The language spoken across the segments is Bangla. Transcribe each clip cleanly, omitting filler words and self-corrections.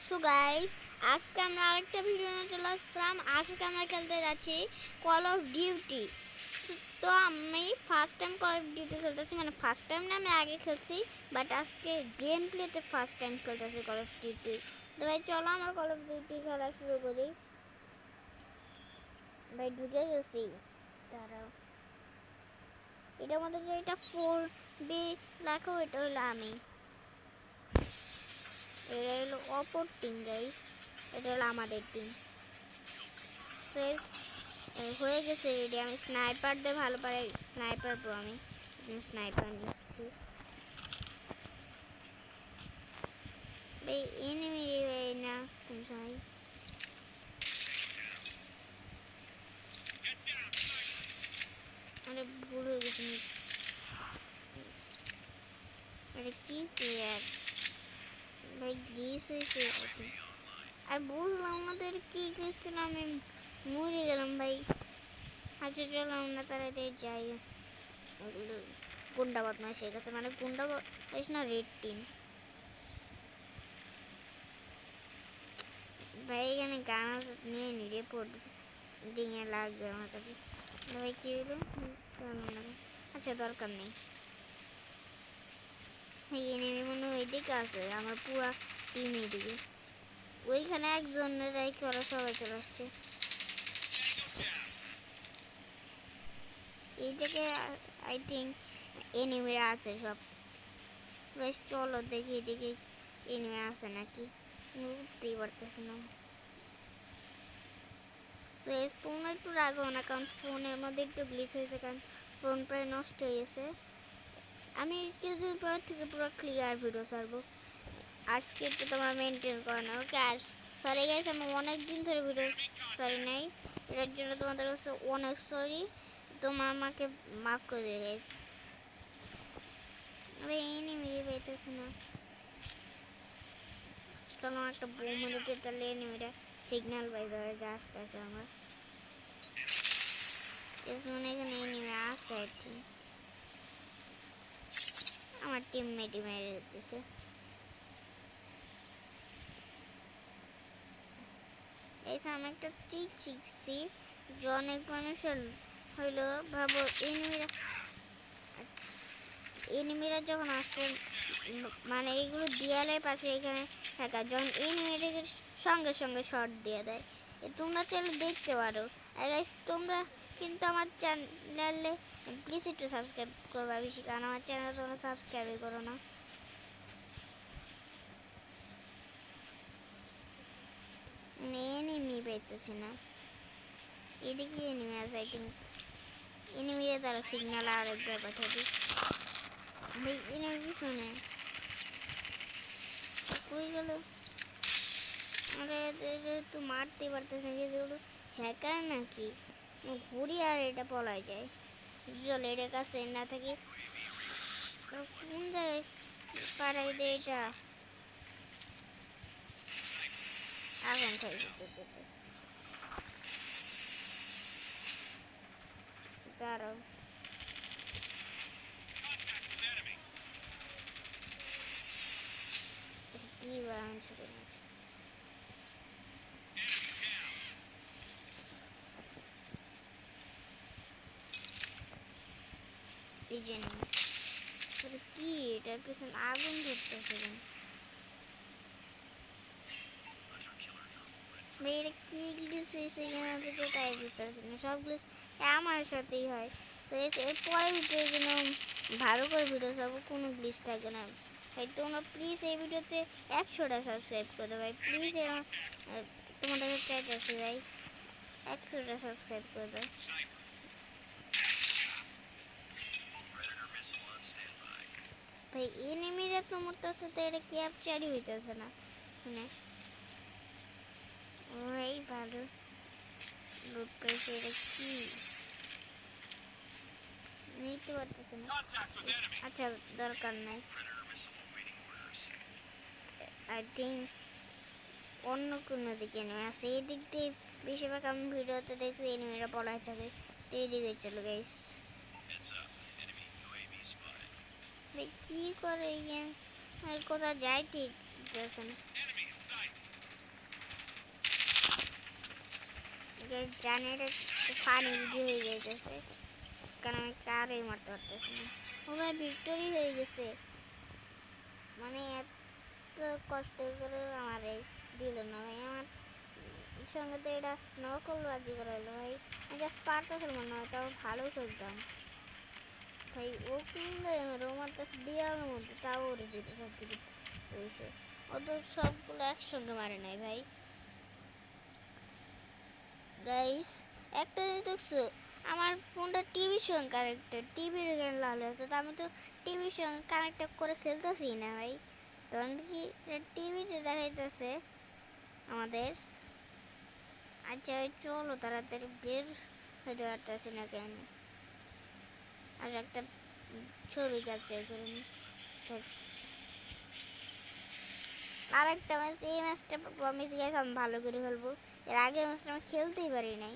সো গাইস, আজকে আমরা আরেকটা ভিডিও নিয়ে চলে আসলাম। আজকে আমরা খেলতে যাচ্ছি কল অফ ডিউটি। তো আমি first time call of duty খেলতেছি, মানে ফার্স্ট টাইম না, আমি আগে খেলছি, বাট আজকে গেম প্লেতে ফার্স্ট টাইম খেলতেছি কল অফ ডিউটি। তো ভাই চলো আমরা কল অফ ডিউটি খেলা শুরু করি। ভাই ঢুকে গেছি, তারাও এটার মধ্যে যে এটা 4B লেখা ওইটা হলো আমি। এটা হলো অপর টিম গাইস, এটা হলো আমাদের টিম। তো হয়ে গেছে রেডি। আমি স্নাইপার দিয়ে ভালো পারি, স্নাইপার তো আমি স্নাইপার নিচ্ছি। ভাই এনিমি না কোন সময় আরে ভুল হয়ে গেছে। আরে কি প্লেয়ার ভাই, গ্লিচ হয়েছে আর বুঝলাম আমাদের কি গ্লিচ ছিল, আমি মরে গেলাম ভাই। আচ্ছা চলো আমরা তাড়াতাড়ি যাই। গুন্ডা বদমাশ হয়ে গেছে, মানে গুন্ডা বদমাশ না, রেড টিম। ভাই এখানে গান নিয়ে নি রিপোর্ট ডিঙে লাগবে আমার কাছে। ভাই কি হলো, আচ্ছা দরকার নেই। ভাই এনিমি মনে হয় ওইদিকে আছে, আমার পুরা টিম এইদিকে। ওইখানে একজনের রেখে ওরা সবাই চলে আসছে এইদিকে। আই থিঙ্ক এনিমিরা আছে সব। বেশ চলো দেখি এদিকে এনিমি আছে নাকি, উঠতেই পারতেছে না। তো তোমরা একটু রাখো না, কারণ ফোনের মধ্যে একটু গ্লিচ হয়েছে, কারণ ফোন প্রায় নষ্ট হয়ে গেছে। আমি কিছুদিন পর থেকে পুরো ক্লিয়ার ভিডিও ছাড়বো। আজকে একটু তোমরা মেনটেন করো না, ওকে? আর সরি গাইস, আমি অনেক দিন ধরে ভিডিও সরি নাই, এটার জন্য তোমাদের কাছে অনেক সরি। তোমরা আমাকে মাফ করে দিও গাইস। আমি এনিমি পেতেছি না। চলো একটা বোম মেরে, তাহলে এনিমিরা সিগন্যাল পাই ধরে যে আসতে আছে আমার। মানে এখানে এনিমি আসছে আর কি, আমার টিমমেটই মেরে দিতেছে। এই আমি একটা ট্রিক শিখছি, যে অনেক মানুষের হইলো ভাবো এনিমিরা যখন আসে, মানে এইগুলো দেয়ালের পাশে এখানে থাকা, যখন এনিমিটাকে সঙ্গে সঙ্গে শর্ট দিয়ে দেয়। তোমরা চাইলে দেখতে পারো। আর গাইস তোমরা কিন্তু আমার চ্যানেলে প্লিজ একটু সাবস্ক্রাইব করবা বেশি, কারণ আমার চ্যানেল তোমরা সাবস্ক্রাইবই করো না। এনিমি পেয়েছি না, এদিকে এনিমি আছে। আই থিঙ্ক এনিমিরা তারা সিগন্যাল আর একবার পাঠিয়ে দিই। ভাই এনিমি পিছনে কই গেল? আরে তো মারতে পারতেছে না, যেগুলো হ্যাকার নাকি ঘুরি আর এটা পলাই যায়। চল এটার কাছে না থাকি, কোন জায়গায় পাড়াই দে এটা। আগুন খাইছে তো দাঁড়াও। কি বান শুরু এই যে কি এটার পিছনে আগুন ধরতেছে কেন? এটা কি গ্লিচ হয়েছে এখানে, আমি যেটাই বুঝতেছি না। সব গ্লিচ আমার সাথেই হয়। তো এর পরের ভিডিও যেন ভালো করে ভিডিও সব কোনো গ্লিচ থাকে না। ভাই তোমরা প্লিজ এই ভিডিওতে 100টা সাবস্ক্রাইব করে দেবো ভাই, প্লিজ। এরকম তোমাদের চাইতেছি ভাই, 100টা সাবস্ক্রাইব করে দাও ভাই। এনিমিরা তো মরতেছে, তো এটা ক্যাপচারই হইতেছে না মানে। ওই ভালো লুট পেয়েছে, এটা কি নিতে পারতেছে না। আচ্ছা দরকার নাই। আই থিঙ্ক অন্য কোনো দিকে নেমে আসে, এই দিক দিয়ে বেশিরভাগ আমি ভিডিওতে দেখছি এনিমিরা পলায় থাকে। তো এই দিকে চলো গাইস। ভাই কি করে এই গেম আর কোথাও যাইতে দিতেছে না। জানি এটা ফানি ভিডিও হয়ে যাইতেছে, কারণ আমি কারই মারতে পারতেছি না। ও ভাই ভিক্টোরি হয়ে গেছে, মানে এত কষ্ট করে আমার দিল না ভাই। আমার সঙ্গে তো এটা নকলবাজি করাইলো ভাই। আমি জাস্ট পারতেছিলাম মনে হয়, তাও ভালো খেলতাম ভাই। ও কিন্তু ও মারতেছে দেওয়ার মধ্যে, তাও ওর যেটা সব থেকে হয়েছে। ও তো সবগুলো একসঙ্গে মারে নাই ভাই। গাইস একটা জিনিস দেখছো, আমার ফোনটা টিভির সঙ্গে কানেক্টেড, টিভির এখানে লাল আছে, তো আমি তো টিভির সঙ্গে কানেক্ট করে খেলতেছি না ভাই। তখন কি টিভিতে দেখাইতেছে আমাদের। আচ্ছা ওই চলো তাড়াতাড়ি বের হতে পারতেছি না কেন। আর একটা ছবি ক্যাপচার করে নি। আর একটা ম্যাচ, এই ম্যাচটা প্রমিস গাইস আমি ভালো করে খেলবো। এর আগের ম্যাচটা আমি খেলতেই পারি নাই,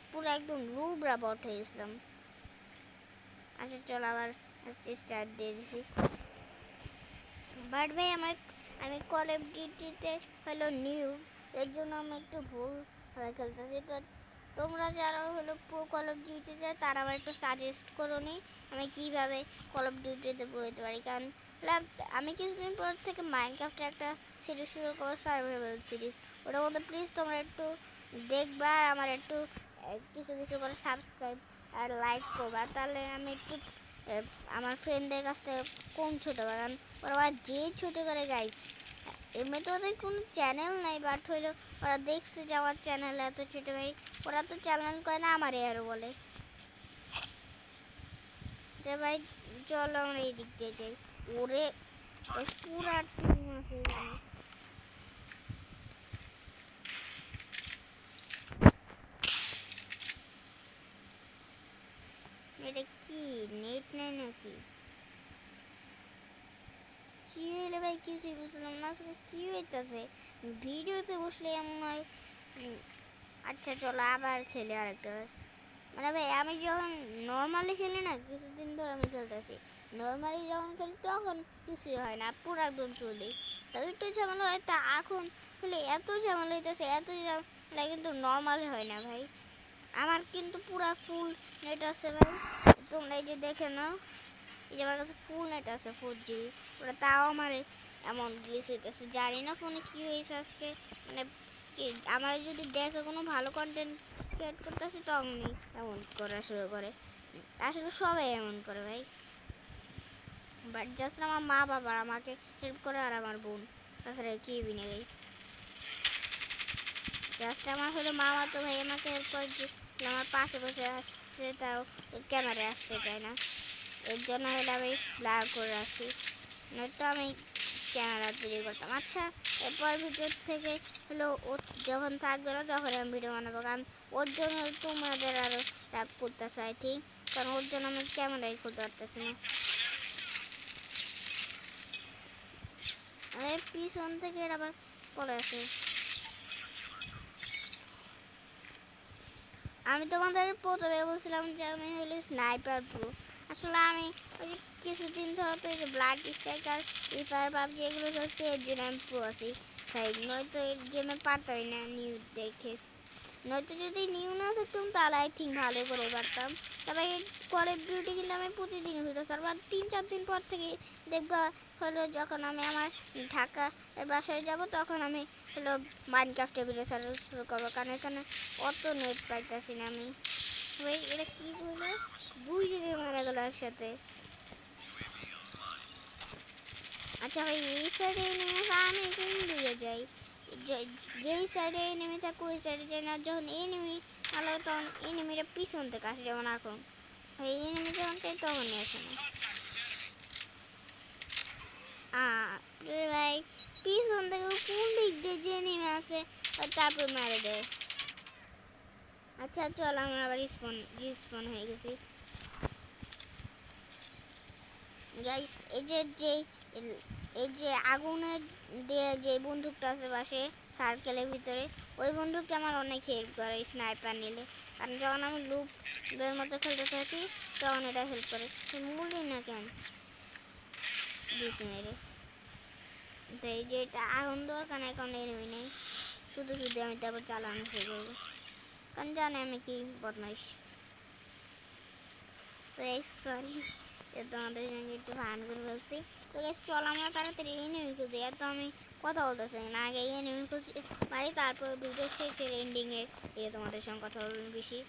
পুরো একদম লুবরা বট হয়ে গেছিলাম। আচ্ছা চল আবার স্টার্ট দিয়ে দিছি। বাট ভাই আমি কল অফ ডিউটিতে হলো নিউ, এর জন্য আমি একটু ভুল ভাবে খেলতেছি। তো তোমরা যারা হলো প্রো কল অফ ডিউটিতে, তারা আমার একটু সাজেস্ট করো নি আমি কীভাবে কল অফ ডিউটিতে প্রো হতে পারি। কারণ আমি কিছুদিন পর থেকে মাইনক্রাফ্টের একটা সিরিজ শুরু করবো, সার্ভাইভাল সিরিজ। ওটার মধ্যে প্লিজ তোমরা একটু দেখবা, আর আমার একটু কিছু কিছু করে সাবস্ক্রাইব আর লাইক করবা, তাহলে আমি একটু আমার ফ্রেন্ডদের কাছ থেকে কম ছোটো, কারণ ওরা যে ছোটো করে গাইস। এমনি তো ওদের কোনো চ্যানেল নাই, বাট হইলো ওরা দেখছে যে আমার চ্যানেল এত ছোটো ভাই, ওরা তো চ্যানেল করে না, আমারে আরও বলে যে ভাই চলো আমরা এই দিক দিয়ে যাই। ওরে পুরা টিম আছে এখানে। এটা কি নেট নেই নাকি? কি হইলে ভাই কিছুই বুঝলাম না, আজকে কি হইতেছে ভিডিওতে বসলে এমন হয়। আচ্ছা চলো আবার খেলি আরেকটা ম্যাচ। মানে ভাই আমি যখন নর্মালি খেলি না, কিছুদিন ধরে আমি খেলতেছি, নর্মালি যখন খেলি তখন কিছুই হয় না, পুরো একদম চলি। তবে একটু ঝামেলা হয়, তা এখন খেলে এত ঝামেলা হইতেছে, এত ঝামেলা কিন্তু নর্মালি হয় না ভাই। আমার কিন্তু পুরা ফুল নেট আছে ভাই, তোমরা এই যে দেখে নাও, এই যে আমার কাছে ফুল নেট আছে 4G। ওটা তাও আমার এমন গ্লিচ হইতেছে, জানি না ফোনে কী হয়েছে আজকে। মানে কি আমার যদি দেখে কোনো ভালো কন্টেন্ট ক্রিয়েট করতেছে, তখনই এমন করা শুরু করে। আসলে সবাই এমন করে ভাই, বাট জাস্ট আমার মা বাবা আমাকে হেল্প করে, আর আমার বোন, তাছাড়া কি বিনে গাইস। জাস্ট আমার হলো মামা তো ভাই আমাকে হেল্প করে, যে আমার পাশে বসে আসছে, তাও ক্যামেরায় আসতে চায় না, এর জন্য হলে আমি ব্লার করে আসি, নয়তো আমি ক্যামেরা তৈরি করতাম। আচ্ছা এরপর ভিডিও থেকে হলো ও যখন থাকবে না, তখন আমি ভিডিও বানাবো, কারণ ওর জন্য তোমাদের আরও রাগ করতেছে আই থিঙ্ক, কারণ ওর জন্য আমি ক্যামেরাই খুলতে পারতেছি না। আরে পিছন থেকে এটা আবার পড়ে আছে। আমি তোমাদের প্রথমে বলছিলাম যে আমি হলো স্নাইপার প্রো। আসলে আমি ওই যে কিছুদিন ধরে তো এই যে blood striker, free fire, PUBG এগুলো খেলছি, এর জন্য আমি প্রো আছি ভাই, নয়তো এই গেমে পারতামই না নিউ দেখে। নয়তো যদি নিউ না থাকতাম তাহলে আই থিঙ্ক ভালো করে পারতাম। তবে কল অফ ডিউটি কিন্তু আমি প্রতিদিন ভিডিও ছাড়বো, আর 3-4 দিন পর থেকে দেখবা হলো যখন আমি আমার ঢাকা বাসায় যাব, তখন আমি হলো মাইনক্রাফটে ভিডিও ছাড়া শুরু করবো, কারণ এখানে অত নেট পাইতেছি না আমি। ভাই এটা কী হলো, 2 জিবি মারা গেল একসাথে। আচ্ছা ভাই এই সাইডে নেমে আমি কোন দিকে যাই? যেই সাইডে এনিমি থাকে ওই সাইডে যাই না, যখন এনিমি আলো তখন এনিমিরা পিছন থেকে আসে, যেমন এখন ভাই এনিমি যখন চাই তখনই আসে না। ভাই পিছন থেকে কোন দিক দিয়ে যে এনিমি আসে তারপর মেরে দেয়। আচ্ছা চল আমরা আবার রিস্পন হয়ে গেছি গাইস। এই যে আগুনের দিয়ে যে বন্দুকটা আছে পাশে সার্কেলের ভিতরে, ওই বন্দুকটা আমার অনেক হেল্প করে স্নাইপার নিলে, কারণ যখন আমি লুপের মতো খেলতে থাকি তখন এটা হেল্প করে। মূলই না কেন দিছি মেরে, তো এই যে এটা আগুন দরকার, এখন এনিমি নেই, শুধু শুধু আমি তারপর চালানো শুরু করবো। কারণ জানে আমি কি বদমাইশ। সরি, তোমাদের সঙ্গে একটু ভান করে বলছি। তো গাইস চল আমরা তাড়াতাড়ি এনিমি খুঁজি। এত আমি কথা বলতেছি না, আগে এনিমি খুঁজি মারি, তারপর ভিডিও শেষের এন্ডিংয়ে তোমাদের সঙ্গে কথা বলবেন বেশি।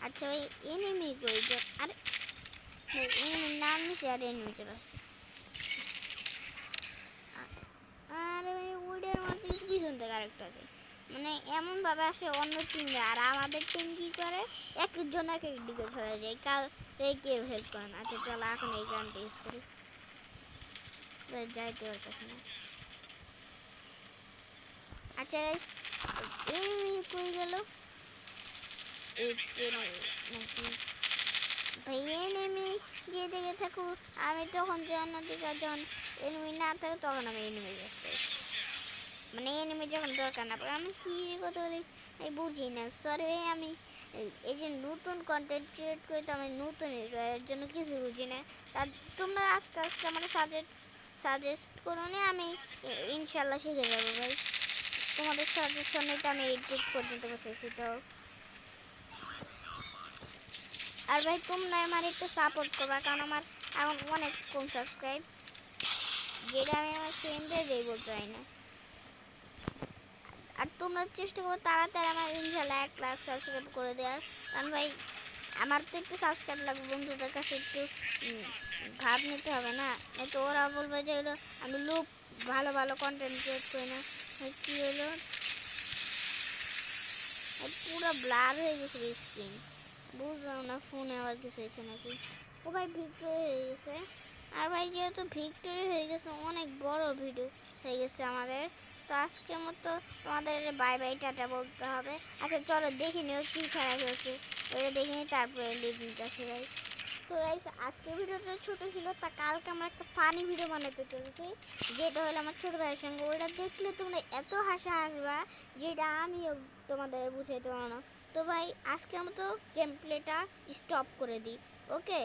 আচ্ছা ওই এনিমি কই? আরে এনিমির নাম নিচে আর এনিমি চলে আসছে। আরে ভাই ওইটার মধ্যে পিছন থেকে আরেকটা আছে, মানে এমনভাবে আসে অন্য টিমে, আর আমাদের টিম কী করে একজন এক এক দিকে সরে যায়, কেউ হেল্প করে না। আচ্ছা চলো এখন এই গানটা ইউজ করি। যাইতে পারতেছে না। আচ্ছা এনিমি কই গেল? এই নাকি ভাই এনিমি যেদিকে থাকুক আমি তখন যে অন্যদিকে, যখন এনিমি না থাকে তখন আমি এনিমি যাচ্ছি, মানে এনিমি যখন দরকার না পড়ে। আমি কি কথা বলি আমি বুঝি না, সরি ভাই। আমি এই যে নতুন কন্টেন্ট ক্রিয়েট করি, তো আমি নতুন এর জন্য কিছু বুঝি না। তা তোমরা আস্তে আস্তে আমার সাজেস্ট করো না, আমি ইনশাল্লাহ শিখে যাবো ভাই। তোমাদের সাজেশনে তো আমি এইটুক পর্যন্ত বসেছি। তো আর ভাই তোমরা আমার একটু সাপোর্ট করবা, কারণ আমার এখন অনেক কম সাবস্ক্রাইব, যেটা আমি আমার ফ্রেন্ডদের বলতে পারি না। আর তোমরা চেষ্টা করো তাড়াতাড়ি আমার ইনশাল্লাহ 1 লাখ সাবস্ক্রাইব করে দেওয়ার, কারণ ভাই আমার তো একটু সাবস্ক্রাইব লাগবে, বন্ধুদের কাছে একটু ভাব নিতে হবে না, তো ওরা বলবে যে হলো আমি লোক ভালো ভালো কন্টেন্ট ক্রিয়েট করি না। কী হলো পুরো ব্লার হয়ে গেছে স্ক্রিন, বুঝলাম না ফোনে আবার কিছু হয়েছে নাকি। ও ভাই ভিক্টোরি হয়ে গেছে। আর ভাই যেহেতু ভিক্টোরি হয়ে গেছে, অনেক বড় ভিডিও হয়ে গেছে আমাদের, তো আজকের মতো তোমাদের বাই বাই টাটা বলতে হবে। আচ্ছা চলো দেখে নিও কী খেলা চলছে, ওইটা দেখে নিই তারপরে লিভ নিতেছি ভাই। সো গাইস আজকের ভিডিওটা ছোটো ছিল, তা কালকে আমরা একটা ফানি ভিডিও বানাতে চলেছি, যেটা হলো আমার ছোটো ভাইয়ের সঙ্গে। ওইটা দেখলে তোমরা এত হাসবা যেটা আমিও তোমাদের বুঝাইতে পারবো না। তো ভাই আজকের মতো গেম প্লেটা স্টপ করে দিই, ওকে।